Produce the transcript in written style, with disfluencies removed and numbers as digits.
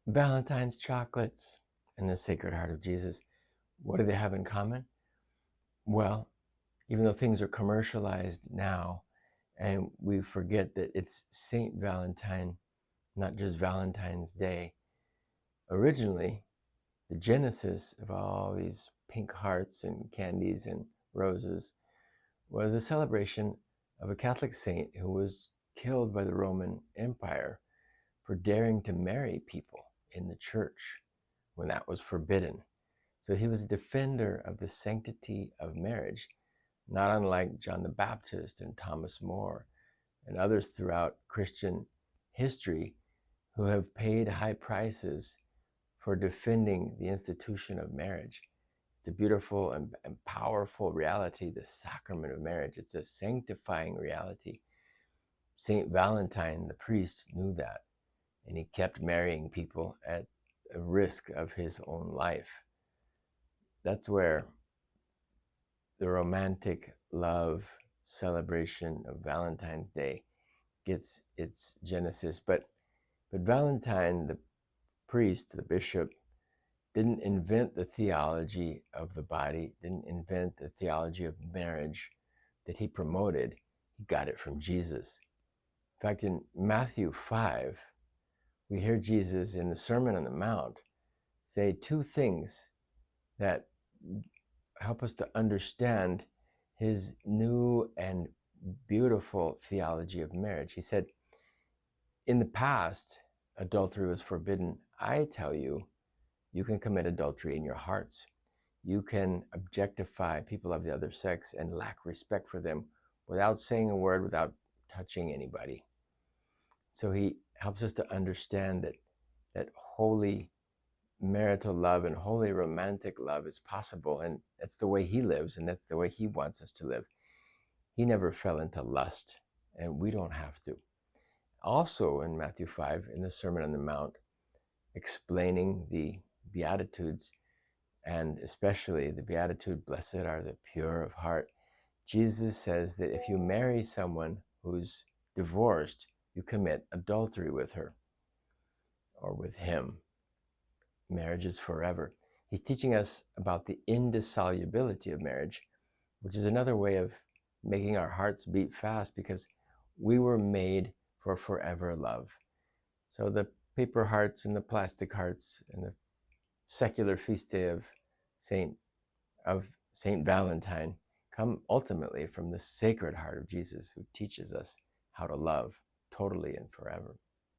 Valentine's chocolates and the Sacred Heart of Jesus, what do they have in common? Well, even though things are commercialized now and we forget that it's Saint Valentine, not just Valentine's Day, originally the genesis of all these pink hearts and candies and roses was a celebration of a Catholic saint who was killed by the Roman Empire for daring to marry people in the church when that was forbidden. So he was a defender of the sanctity of marriage, not unlike John the Baptist and Thomas More and others throughout Christian history who have paid high prices for defending the institution of marriage. It's a beautiful and powerful reality, the sacrament of marriage. It's a sanctifying reality. Saint Valentine, the priest, knew that, and he kept marrying people at a risk of his own life. That's where the romantic love celebration of Valentine's Day gets its genesis. But Valentine, the priest, the bishop, didn't invent the theology of the body, didn't invent the theology of marriage that he promoted. He got it from Jesus. In fact, in Matthew 5, we hear Jesus in the Sermon on the Mount say two things that help us to understand his new and beautiful theology of marriage. He said, in the past, adultery was forbidden. I tell you, you can commit adultery in your hearts. You can objectify people of the other sex and lack respect for them without saying a word, without touching anybody. So he helps us to understand that holy marital love and holy romantic love is possible, and that's the way he lives, and that's the way he wants us to live. He never fell into lust, and we don't have to. Also in Matthew 5, in the Sermon on the Mount, explaining the Beatitudes, and especially the Beatitude, blessed are the pure of heart, Jesus says that if you marry someone who's divorced, you commit adultery with her or with him. Marriage is forever. He's teaching us about the indissolubility of marriage, which is another way of making our hearts beat fast, because we were made for forever love. So the paper hearts and the plastic hearts and the secular feast day of Saint Valentine come ultimately from the Sacred Heart of Jesus, who teaches us how to love totally and forever.